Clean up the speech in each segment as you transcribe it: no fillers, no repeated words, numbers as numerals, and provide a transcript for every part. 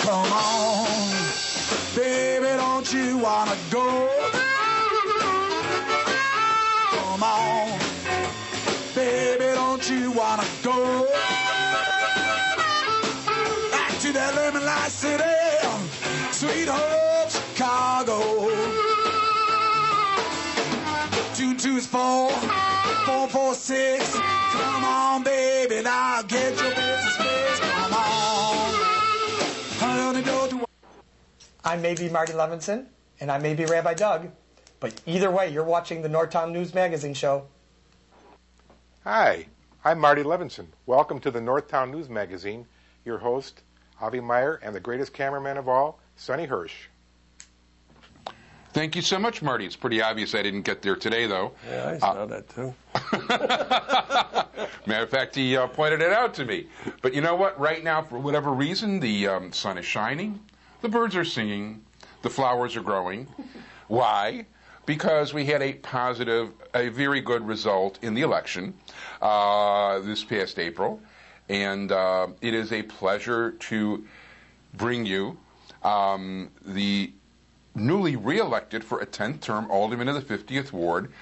Come on, baby, don't you wanna go? Come on, baby, don't you wanna go? Back to that lemon light city, sweet home Chicago. 2 is 4, 4 4 6. Come on, baby, now get your business fixed. Come on. I may be Marty Levinson, and I may be Rabbi Doug, but either way, you're watching the Northtown News Magazine show. Hi, I'm Marty Levinson. Welcome to the Northtown News Magazine. Your host, Avi Meyer, and the greatest cameraman of all, Sonny Hersh. Thank you so much, Marty. It's pretty obvious I didn't get there today, though. Yeah, I saw that, too. Matter of fact, he pointed it out to me. But you know what? Right now, for whatever reason, the sun is shining, the birds are singing, the flowers are growing. Why? Because we had a very good result in the election this past April. And it is a pleasure to bring you the newly re-elected for a 10th term alderman of the 50th Ward,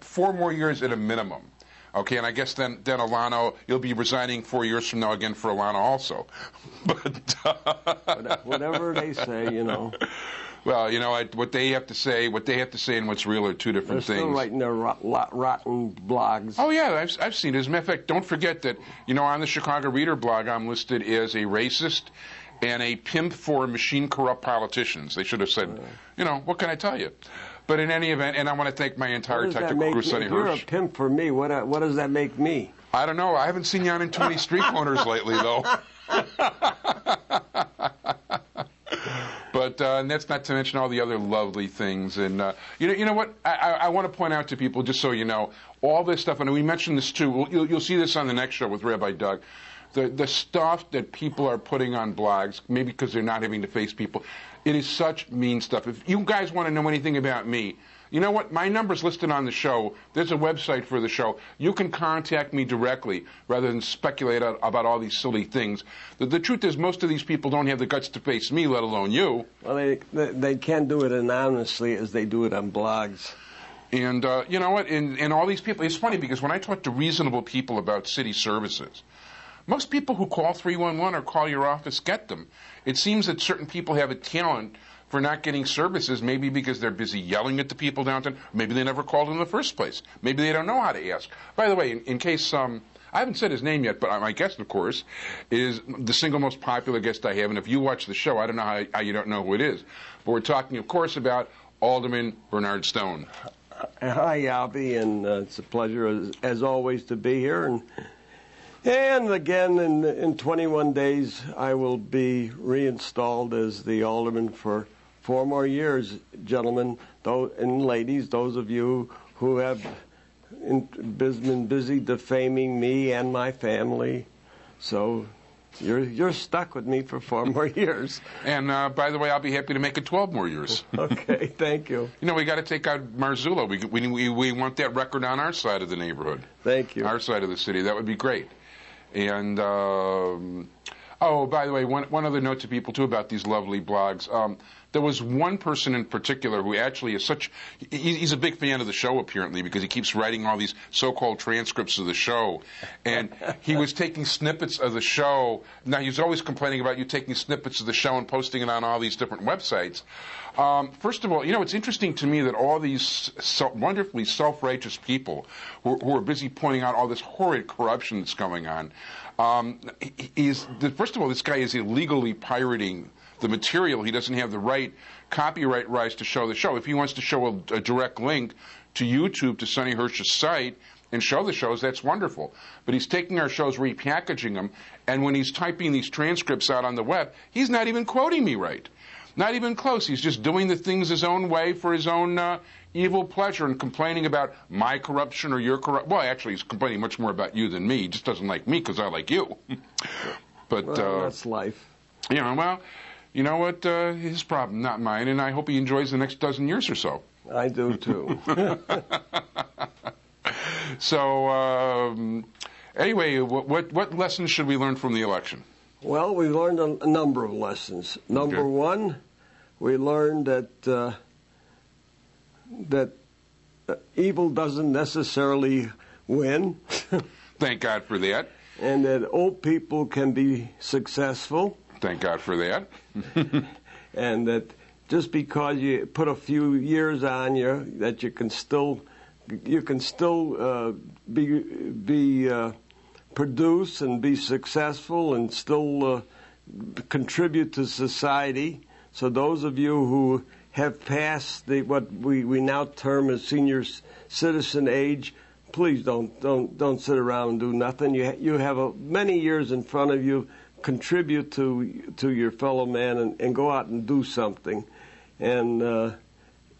4 more years at a minimum. Okay, and I guess then Alano, you'll be resigning 4 years from now again for Alano also. But whatever they say, you know. Well, you know, what they have to say and what's real are two different things. They're still writing their rotten blogs. Oh, yeah, I've seen it. As a matter of fact, don't forget that, you know, on the Chicago Reader blog, I'm listed as a racist and a pimp for machine-corrupt politicians. They should have said, you know, what can I tell you? But in any event, and I want to thank my entire technical crew, Sonny Hersh. You're a pimp for me. What does that make me? I don't know. I haven't seen you on in too many street corners lately, though. But and that's not to mention all the other lovely things. And you know what? I want to point out to people, just so you know, all this stuff, and we mentioned this too. You'll see this on the next show with Rabbi Doug. The stuff that people are putting on blogs, maybe because they're not having to face people, it is such mean stuff. If you guys want to know anything about me, you know what? My number's listed on the show. There's a website for the show. You can contact me directly rather than speculate about all these silly things. The truth is, most of these people don't have the guts to face me, let alone you. Well, they can't do it anonymously as they do it on blogs. And you know what? And all these people, it's funny because when I talk to reasonable people about city services, most people who call 311 or call your office get them. It seems that certain people have a talent for not getting services, maybe because they're busy yelling at the people downtown. Maybe they never called in the first place. Maybe they don't know how to ask. By the way, in case I haven't said his name yet, but my guest, of course, is the single most popular guest I have. And if you watch the show, I don't know how you don't know who it is. But we're talking, of course, about Alderman Bernard Stone. Hi, Albie, and it's a pleasure, as always, to be here. And again, in 21 days, I will be reinstalled as the alderman for 4 more years, gentlemen and ladies, those of you who have been busy defaming me and my family. So you're stuck with me for 4 more years. And by the way, I'll be happy to make it 12 more years. Okay, thank you. You know, we got to take out Marzullo. We want that record on our side of the neighborhood. Thank you. Our side of the city. That would be great. And, oh, by the way, one other note to people, too, about these lovely blogs. There was one person in particular who actually is he's a big fan of the show, apparently, because he keeps writing all these so-called transcripts of the show. And he was taking snippets of the show. Now, he's always complaining about you taking snippets of the show and posting it on all these different websites. First of all, you know, it's interesting to me that all these wonderfully self-righteous people who are busy pointing out all this horrid corruption that's going on, first of all, this guy is illegally pirating the material. He doesn't have the copyright rights to show the show. If he wants to show a direct link to YouTube, to Sonny Hersh's site, and show the shows, that's wonderful. But he's taking our shows, repackaging them, and when he's typing these transcripts out on the web, he's not even quoting me right. Not even close. He's just doing the things his own way for his own evil pleasure and complaining about my corruption or your corruption. Well, actually, he's complaining much more about you than me. He just doesn't like me because I like you. But well, that's life. You know, well, you know what? His problem, not mine, and I hope he enjoys the next dozen years or so. I do, too. So, anyway, what lessons should we learn from the election? Well, we learned a number of lessons. Number Okay. one, we learned that evil doesn't necessarily win, Thank God for that. and that old people can be successful, Thank God for that. and that just because you put a few years on you, that you can still produce and be successful and still contribute to society. So those of you who have passed what we now term as senior citizen age, please don't sit around and do nothing. You have many years in front of you. Contribute to your fellow man and go out and do something. And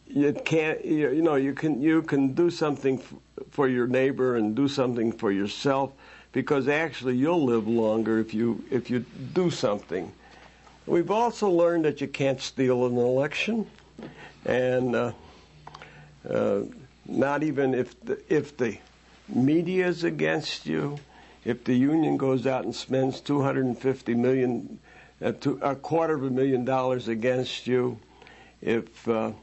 you can do something for your neighbor and do something for yourself, because actually you'll live longer if you do something. We've also learned that you can't steal an election, and not even if the media is against you, if the union goes out and spends $250 million, $250,000 against you, if the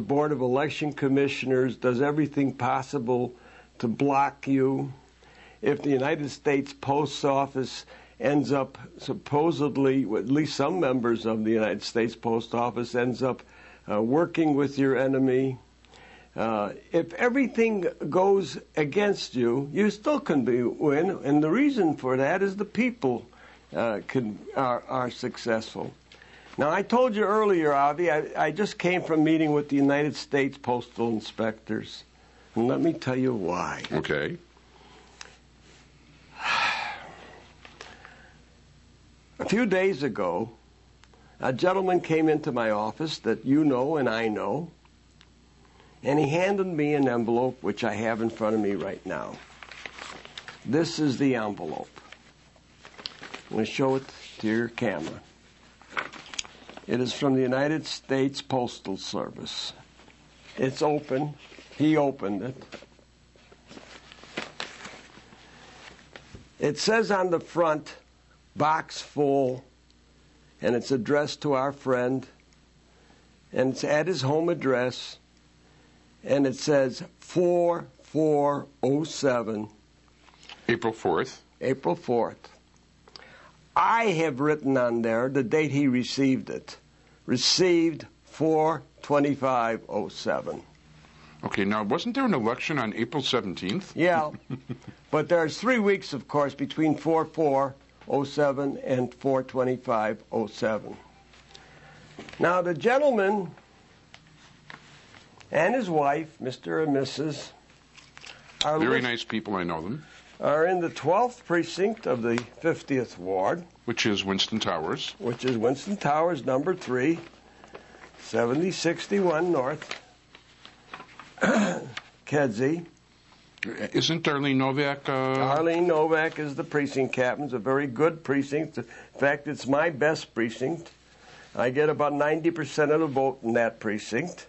Board of Election Commissioners does everything possible to block you, if the United States Post Office ends up supposedly, at least some members of the United States Post Office ends up working with your enemy, if everything goes against you, you still can win, and the reason for that is the people are successful. Now, I told you earlier, Avi, I just came from meeting with the United States Postal Inspectors, and let me tell you why. Okay. A few days ago, a gentleman came into my office that you know and I know, and he handed me an envelope, which I have in front of me right now. This is the envelope. I'm going to show it to your camera. It is from the United States Postal Service. It's open. He opened it. It says on the front, box full, and it's addressed to our friend, and it's at his home address, and it says 4407. April 4th. April 4th. I have written on there the date he received it. Received 4/25/07. Okay, now, wasn't there an election on April 17th? Yeah, but there's 3 weeks, of course, between 4/4/07 and 4/25/07. Now, the gentleman and his wife, Mr. and Mrs., are Very nice people, I know them. are in the 12th precinct of the 50th Ward, Which is Winston Towers. which is Winston Towers, number 3, 7061 North, Kedzie. Isn't Darlene Novak? Arlene Novak is the precinct captain. It's a very good precinct. In fact, it's my best precinct. I get about 90% of the vote in that precinct.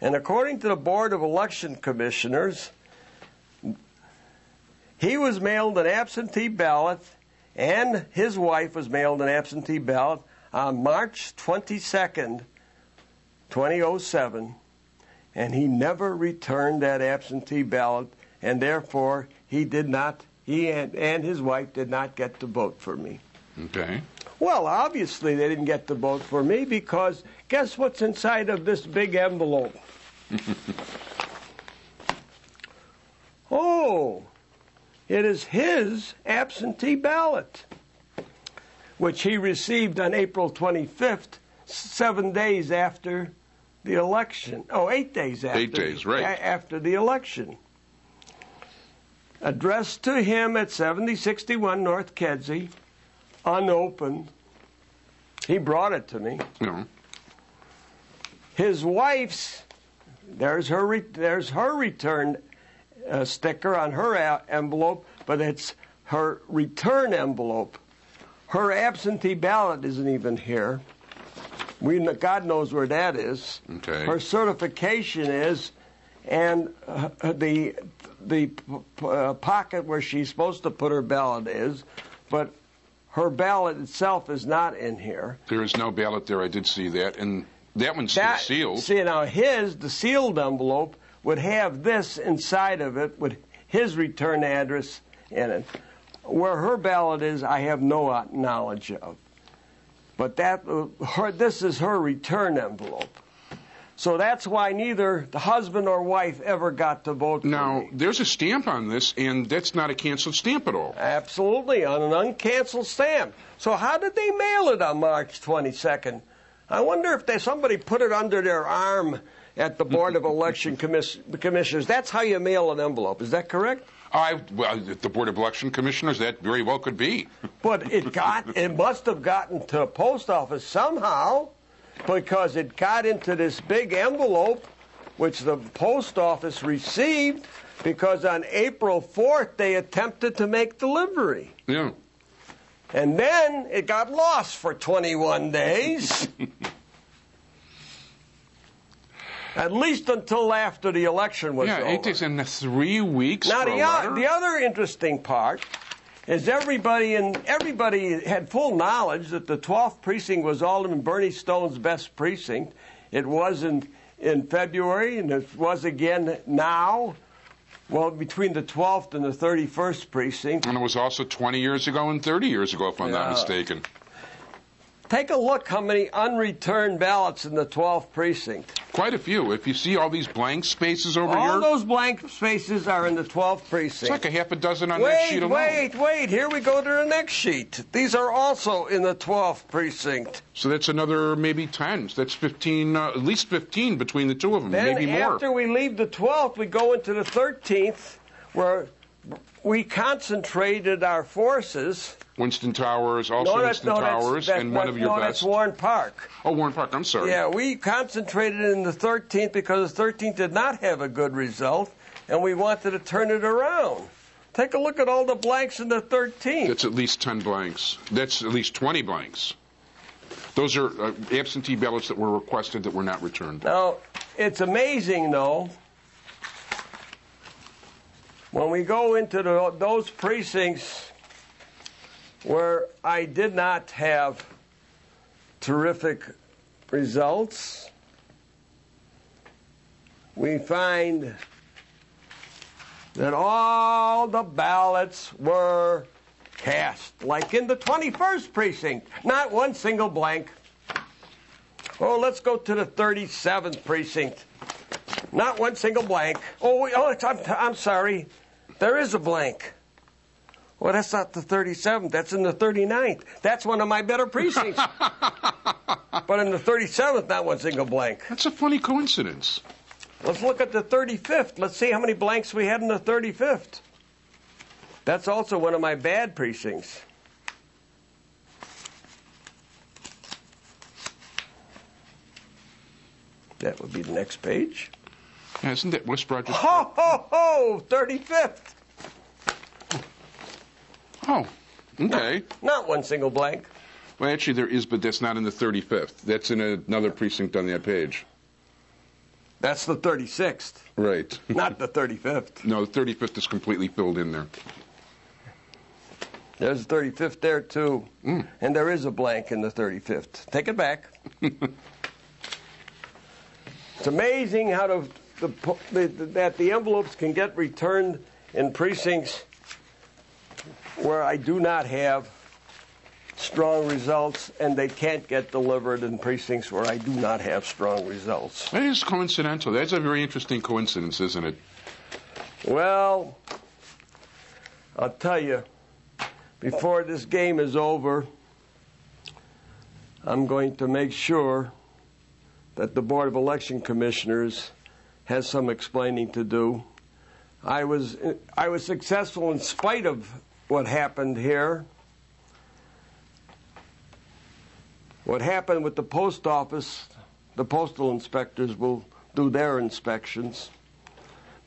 And according to the Board of Election Commissioners, he was mailed an absentee ballot, and his wife was mailed an absentee ballot on March 22nd, 2007, and he never returned that absentee ballot, and therefore he and his wife did not get to vote for me. Okay. Well, obviously they didn't get to vote for me because guess what's inside of this big envelope? Oh, it is his absentee ballot, which he received on April 25th, 7 days after the election. Oh, 8 days after. 8 days, right. After the election. Addressed to him at 7061 North Kedzie, unopened. He brought it to me. No. His wife's, there's her return sticker on her envelope, but it's her return envelope. Her absentee ballot isn't even here. God knows where that is. Okay. Her certification is, and the pocket where she's supposed to put her ballot is, but her ballot itself is not in here. There is no ballot there. I did see that. And that one's still sealed. See, now the sealed envelope, would have this inside of it with his return address in it. Where her ballot is, I have no knowledge of. But this is her return envelope. So that's why neither the husband or wife ever got to vote for me. There's a stamp on this, and that's not a canceled stamp at all. Absolutely, on an uncanceled stamp. So how did they mail it on March 22nd? I wonder if somebody put it under their arm at the Board of Election Commissioners. That's how you mail an envelope. Is that correct? Well, the Board of Election Commissioners, that very well could be. But it must have gotten to a post office somehow, because it got into this big envelope, which the post office received, because on April 4th they attempted to make delivery. Yeah. And then it got lost for 21 days. At least until after the election was over. Yeah, 8 days and 3 weeks. Now, for the other interesting part is everybody had full knowledge that the 12th precinct was Alderman Berny Stone's best precinct. It was in February, and it was again now. Well, between the 12th and the 31st precinct. And it was also 20 years ago and 30 years ago, if I'm not mistaken. Take a look how many unreturned ballots in the 12th precinct. Quite a few. If you see all these blank spaces over here. All those blank spaces are in the 12th precinct. It's like a half a dozen on that sheet alone. Wait. Here we go to the next sheet. These are also in the 12th precinct. So that's another maybe 10. That's 15, at least 15 between the two of them, maybe more. Then after we leave the 12th, we go into the 13th, where we concentrated our forces. Winston Towers, Winston Towers, and one of your best. No, that's Warren Park. Oh, Warren Park, I'm sorry. Yeah, we concentrated in the 13th because the 13th did not have a good result, and we wanted to turn it around. Take a look at all the blanks in the 13th. That's at least 10 blanks. That's at least 20 blanks. Those are absentee ballots that were requested that were not returned. Now, it's amazing, though, when we go into those precincts where I did not have terrific results, we find that all the ballots were cast, like in the 21st precinct, not one single blank. Oh, let's go to the 37th precinct. Not one single blank. I'm sorry. There is a blank. Well, that's not the 37th. That's in the 39th. That's one of my better precincts. But in the 37th, not one single blank. That's a funny coincidence. Let's look at the 35th. Let's see how many blanks we had in the 35th. That's also one of my bad precincts. That would be the next page. Yeah, isn't that West Rogers? Ho, 35th. Oh, okay. Not one single blank. Well, actually, there is, but that's not in the 35th. That's in another precinct on that page. That's the 36th. Right. Not the 35th. No, the 35th is completely filled in there. There's the 35th there, too. And there is a blank in the 35th. Take it back. It's amazing how that the envelopes can get returned in precincts where I do not have strong results, and they can't get delivered in precincts where I do not have strong results. That is coincidental. That's a very interesting coincidence, isn't it? Well, I'll tell you, before this game is over, I'm going to make sure that the Board of Election Commissioners has some explaining to do. I was successful in spite of what happened here. What happened with the post office, the postal inspectors will do their inspections.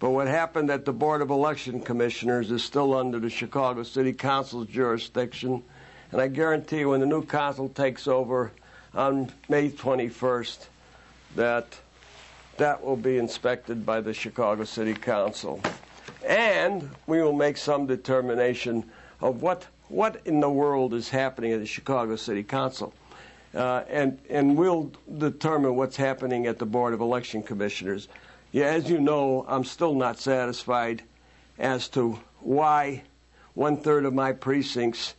But what happened at the Board of Election Commissioners is still under the Chicago City Council's jurisdiction. And I guarantee you when the new council takes over on May 21st, that will be inspected by the Chicago City Council. And we will make some determination of what what in the world is happening at the Chicago City Council? And we'll determine what's happening at the Board of Election Commissioners. Yeah, as you know, I'm still not satisfied as to why 1/3 of my precincts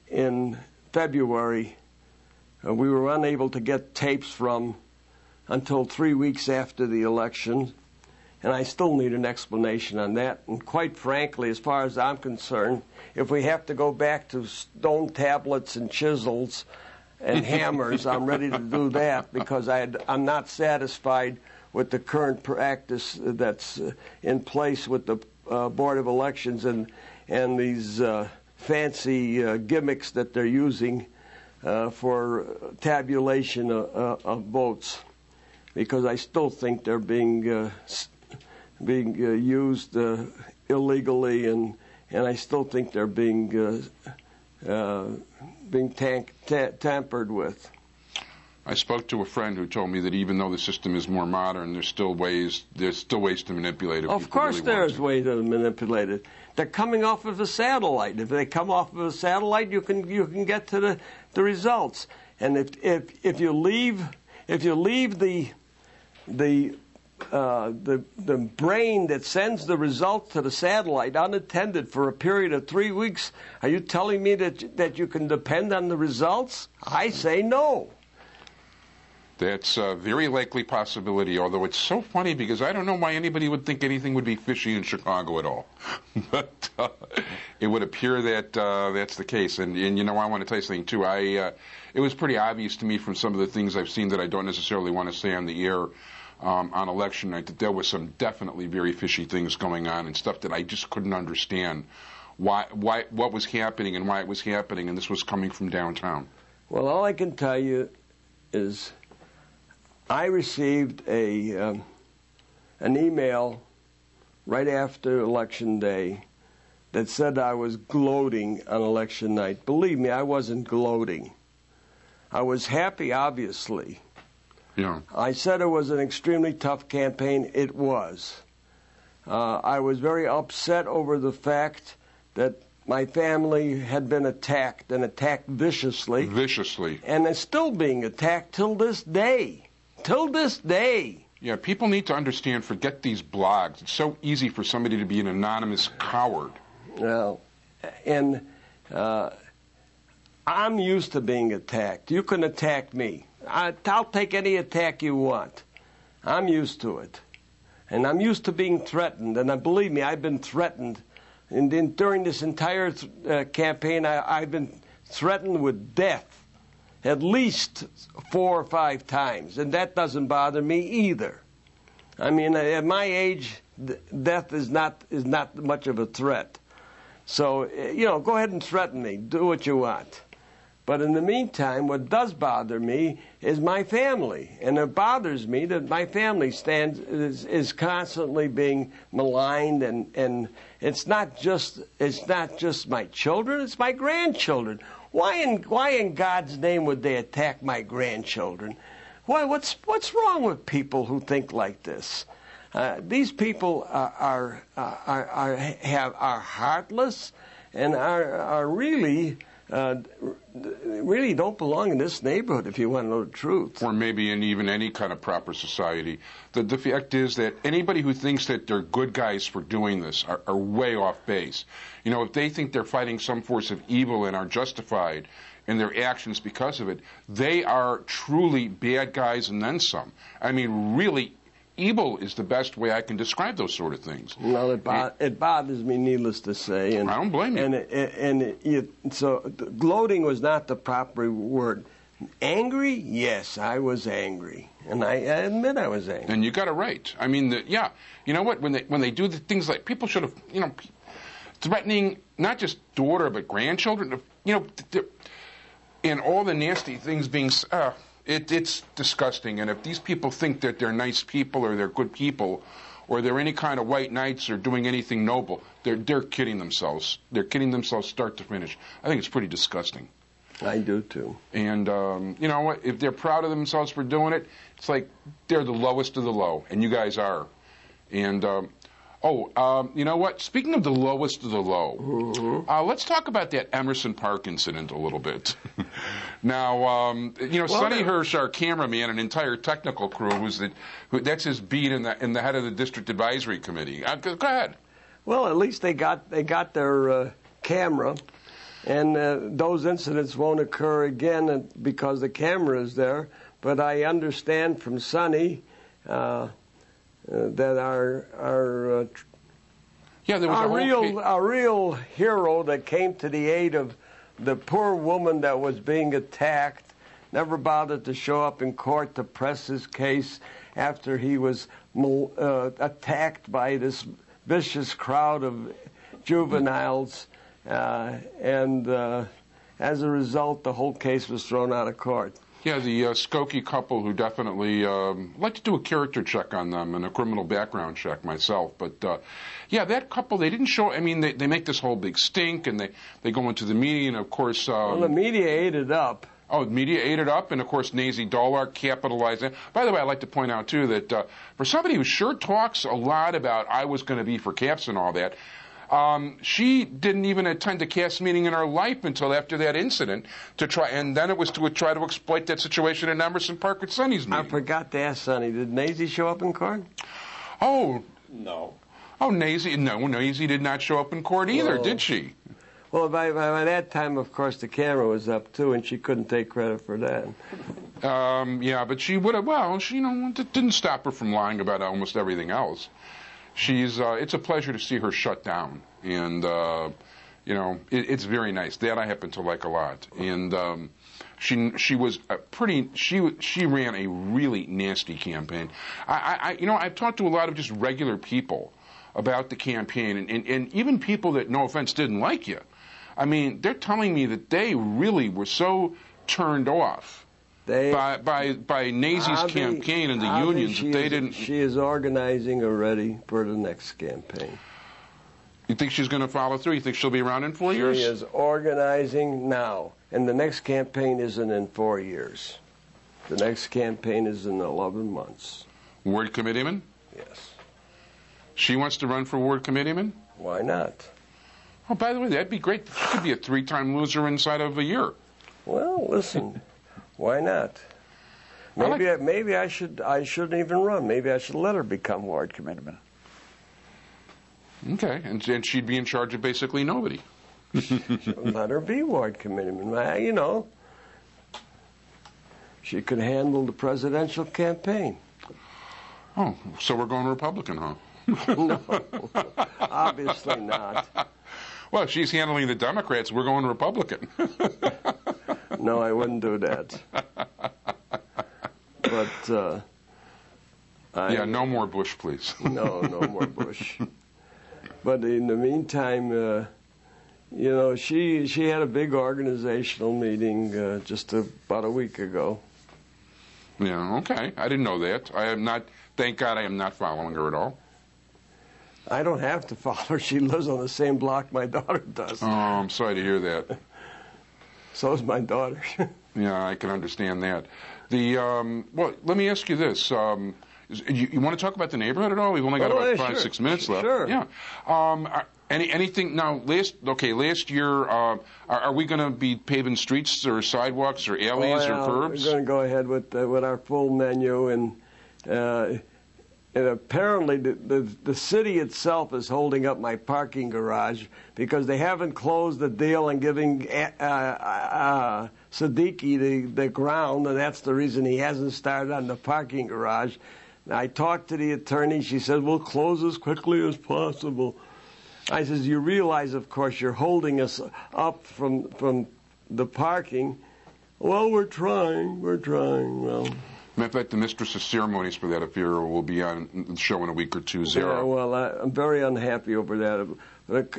in February we were unable to get tapes from until 3 weeks after the election, and I still need an explanation on that. And quite frankly, as far as I'm concerned, if we have to go back to stone tablets and chisels and hammers, I'm ready to do that, because I'm not satisfied with the current practice that's in place with the Board of Elections and these fancy gimmicks that they're using for tabulation of votes, because I still think they're being used illegally, and I still think they're being tampered with. I spoke to a friend who told me that even though the system is more modern, there's still ways to manipulate it. Of course, there's ways to manipulate it. They're coming off of a satellite. If they come off of a satellite, you can get to the results. And if you leave the brain that sends the result to the satellite unattended for a period of 3 weeks, are you telling me that you can depend on the results? I say no. That's a very likely possibility, although it's so funny because I don't know why anybody would think anything would be fishy in Chicago at all. But it would appear that that's the case. And you know, I want to tell you something, too. It was pretty obvious to me from some of the things I've seen that I don't necessarily want to say on the air on election night that there was some definitely very fishy things going on and stuff that I just couldn't understand what was happening and why it was happening, and this was coming from downtown. Well, all I can tell you is I received an email right after Election Day that said I was gloating on election night. Believe me, I wasn't gloating. I was happy, obviously. Yeah. I said it was an extremely tough campaign. It was. I was very upset over the fact that my family had been attacked, and attacked viciously. Viciously. And is still being attacked till this day. Till this day. Yeah, people need to understand, forget these blogs. It's so easy for somebody to be an anonymous coward. Well, and I'm used to being attacked. You can attack me. I'll take any attack you want. I'm used to it. And I'm used to being threatened. And believe me, I've been threatened. And during this entire campaign, I've been threatened with death at least 4 or 5 times. And that doesn't bother me either. I mean, at my age, death is not much of a threat. So, go ahead and threaten me. Do what you want. But in the meantime, what does bother me is my family. And it bothers me that my family is constantly being maligned, and it's not just my children, it's my grandchildren. Why in God's name would they attack my grandchildren? What's wrong with people who think like this? These people are heartless and are really don't belong in this neighborhood, if you want to know the truth. Or maybe in even any kind of proper society. The fact is that anybody who thinks that they're good guys for doing this are way off base. If they think they're fighting some force of evil and are justified in their actions because of it, they are truly bad guys and then some. I mean, really, evil is the best way I can describe those sort of things. Well, it bothers me, needless to say. And I don't blame you. So gloating was not the proper word. Angry? Yes, I was angry. And I admit I was angry. And you got it right. I mean, you know what? When they do the things like, people should have, threatening not just daughter but grandchildren, and all the nasty things being, it's disgusting. And if these people think that they're nice people or they're good people or they're any kind of white knights or doing anything noble, they're kidding themselves. They're kidding themselves start to finish. I think it's pretty disgusting. I do too. And you know what? If they're proud of themselves for doing it, it's like they're the lowest of the low, and you guys are. And You know what? Speaking of the lowest of the low, let's talk about that Emerson Park incident a little bit. Now, Sonny Hersh, our cameraman, an entire technical crew, that's his beat in the head of the district advisory committee. Go ahead. Well, at least they got their camera, and those incidents won't occur again because the camera is there. But I understand from Sonny that our real hero that came to the aid of the poor woman that was being attacked never bothered to show up in court to press his case after he was attacked by this vicious crowd of juveniles, and as a result, the whole case was thrown out of court. Yeah, the Skokie couple who definitely like to do a character check on them and a criminal background check myself. But, yeah, that couple, they didn't show, I mean, they make this whole big stink, and they go into the media, and, of course... well, the media ate it up. Oh, the media ate it up, and, of course, Nazy Dolark capitalized it. By the way, I'd like to point out, too, that for somebody who sure talks a lot about I was going to be for caps and all that, she didn't even attend a cast meeting in her life until after that incident and then it was to try to exploit that situation in Emerson Park at Sonny's meeting. I forgot to ask Sonny, did Nazy show up in court? Oh. No. Oh, Nazy did not show up in court either, did she? Well, by that time, of course, the camera was up, too, and she couldn't take credit for that. Yeah, but she would have, it didn't stop her from lying about almost everything else. It's a pleasure to see her shut down, and it's very nice. That I happen to like a lot. And she ran a really nasty campaign. I've talked to a lot of just regular people about the campaign, and even people that, no offense, didn't like you. I mean, they're telling me that they really were so turned off by Nazy's campaign and the unions that they didn't... She is organizing already for the next campaign. You think she's going to follow through? You think she'll be around in 4 years? She is organizing now, and the next campaign isn't in 4 years. The next campaign is in 11 months. Ward committeeman? Yes. She wants to run for ward committeeman? Why not? Oh, by the way, that'd be great. She could be a 3-time loser inside of a year. Well, listen... Why not? Maybe I shouldn't even run. Maybe I should let her become ward committeeman. Okay, and she'd be in charge of basically nobody. Let her be ward committeeman. She could handle the presidential campaign. Oh, so we're going Republican, huh? No, obviously not. Well, if she's handling the Democrats, we're going Republican. No, I wouldn't do that. But no more Bush, please. No more Bush. But in the meantime, she had a big organizational meeting just about a week ago. Yeah, okay. I didn't know that. I am not. Thank God, I am not following her at all. I don't have to follow her. She lives on the same block my daughter does. Oh, I'm sorry to hear that. So is my daughter. Yeah, I can understand that. Well, let me ask you this. You want to talk about the neighborhood at all? We've only got about 5-6 minutes left. Sure. Yeah. Anything now? Last year, are we going to be paving streets or sidewalks or alleys or curbs? We're going to go ahead with our full menu, and apparently the city itself is holding up my parking garage because they haven't closed the deal on giving Siddiqui the ground, and that's the reason he hasn't started on the parking garage. And I talked to the attorney. She said, we'll close as quickly as possible. I says, you realize, of course, you're holding us up from the parking. Well, we're trying. Well... Matter of fact, the mistress of ceremonies for that affair will be on the show in a week or two, Zara. Yeah, well, I'm very unhappy over that.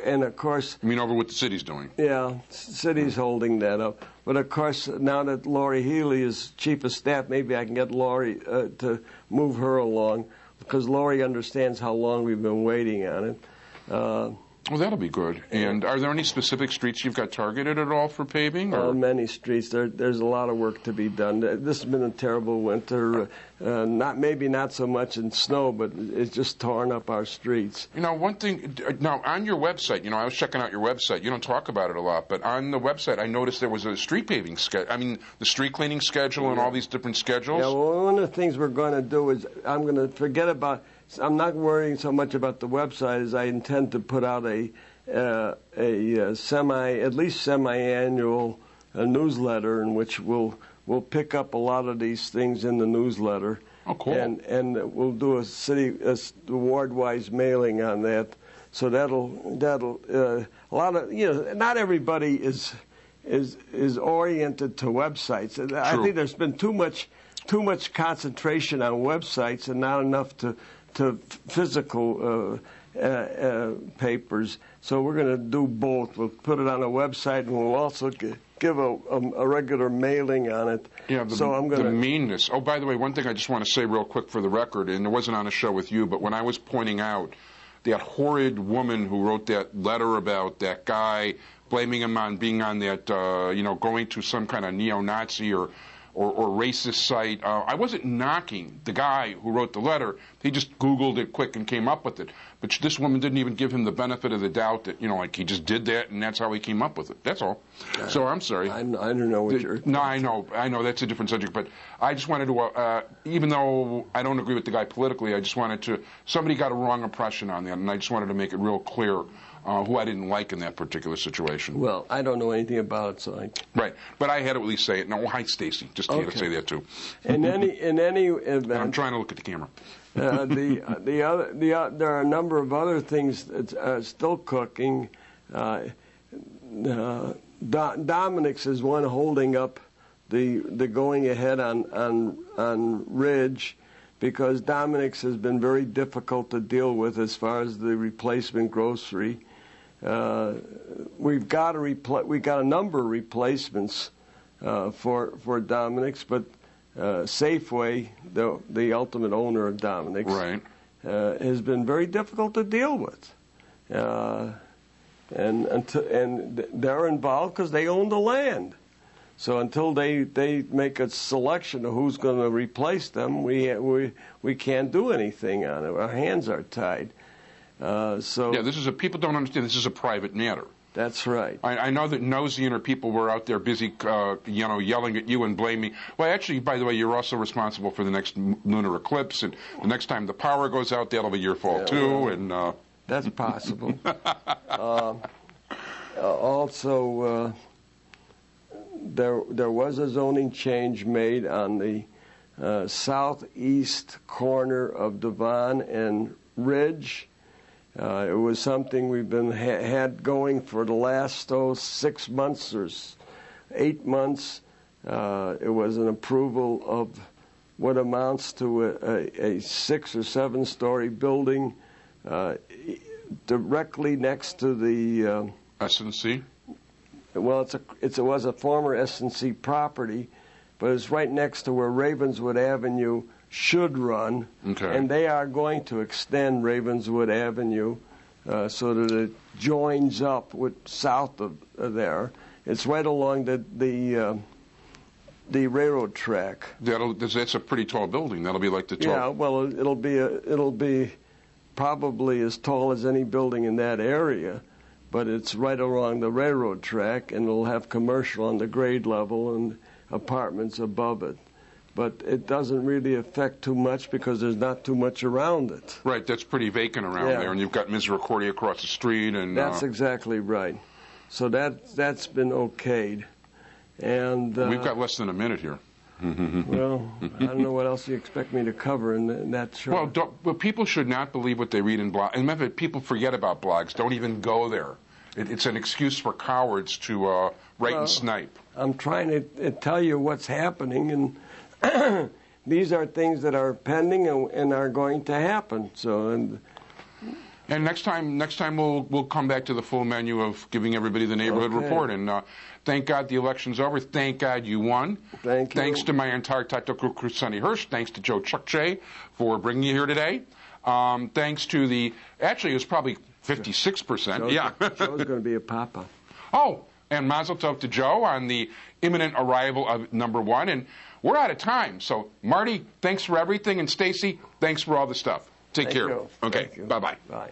And, of course... You mean over what the city's doing? Yeah, city's holding that up. But, of course, now that Lori Healy is chief of staff, maybe I can get Lori to move her along, because Lori understands how long we've been waiting on it. Well, that'll be good. And are there any specific streets you've got targeted at all for paving? Or? Many streets. There's a lot of work to be done. This has been a terrible winter. Maybe not so much in snow, but it's just torn up our streets. You know, one thing, now on your website, I was checking out your website. You don't talk about it a lot, but on the website I noticed there was a street paving schedule. I mean, the street cleaning schedule and all these different schedules. Yeah, well, one of the things we're going to do is I'm going to forget about, I'm not worrying so much about the website as I intend to put out at least semi-annual newsletter in which we'll pick up a lot of these things in the newsletter. Oh, cool. And we'll do a ward-wise mailing on that. So that'll a lot of, not everybody is oriented to websites. True. I think there's been too much concentration on websites and not enough to physical papers. So we're going to do both. We'll put it on a website, and we'll also give a regular mailing on it. Yeah, the meanness. Oh, by the way, one thing I just want to say real quick for the record, and it wasn't on a show with you, but when I was pointing out that horrid woman who wrote that letter about that guy, blaming him on being on that, going to some kind of neo-Nazi or racist site. I wasn't knocking the guy who wrote the letter. He just Googled it quick and came up with it. But this woman didn't even give him the benefit of the doubt that, he just did that and that's how he came up with it. That's all. So I'm sorry. I don't know what you're... No, I know that's a different subject. But I just wanted to, even though I don't agree with the guy politically, I just wanted to, somebody got a wrong impression on that, and I just wanted to make it real clear who I didn't like in that particular situation. Well, I don't know anything about it, so Right, but I had to at least say it. No, hi, Stacy. Just had to say that too. In any event, I'm trying to look at the camera. there are a number of other things that are still cooking. Dominic's is one holding up the going ahead on Ridge, because Dominic's has been very difficult to deal with as far as the replacement grocery. We've got a number of replacements for Dominic's, but Safeway, the ultimate owner of Dominic's, right, has been very difficult to deal with, and they're involved because they own the land. So until they make a selection of who's going to replace them, we can't do anything on it. Our hands are tied. People don't understand. This is a private matter. That's right. I know that nosy inner people were out there busy, yelling at you and blaming. Well, actually, by the way, you're also responsible for the next lunar eclipse, and the next time the power goes out, that'll be your fault too. Well, and that's possible. Also, there was a zoning change made on the southeast corner of Devon and Ridge. It was something we've been had going for the last 6 months or 8 months. It was an approval of what amounts to a 6 or 7 story building directly next to the S&C. Well, it was a former S&C property, but it's right next to where Ravenswood Avenue should run, okay. And they are going to extend Ravenswood Avenue so that it joins up with south of there. It's right along the railroad track. That's a pretty tall building. That'll be like the tall. Yeah, well, it'll be probably as tall as any building in that area, but it's right along the railroad track, and it'll have commercial on the grade level and apartments above it. But it doesn't really affect too much because there's not too much around it. Right, that's pretty vacant around there, and you've got Misericordia across the street. And that's exactly right. So that's been okayed. And we've got less than a minute here. Well, I don't know what else you expect me to cover in that show. Well, people should not believe what they read in blogs. And remember, people forget about blogs. Don't even go there. It's an excuse for cowards to write and snipe. I'm trying to tell you what's happening, and these are things that are pending and are going to happen. And next time we'll come back to the full menu of giving everybody the neighborhood report. And thank God the election's over. Thank God you won. Thank you. Thanks to my entire tactical crew, Sonny Hersh. Thanks to Joe Chuck Jay for bringing you here today. Thanks to actually it was probably 56%, yeah. Joe's going to be a papa. Oh, and mazel tov to Joe on the imminent arrival of number 1. And we're out of time. So, Marty, thanks for everything. And Stacy, thanks for all the stuff. Take care. You. Okay, Thank you. bye-bye. Bye.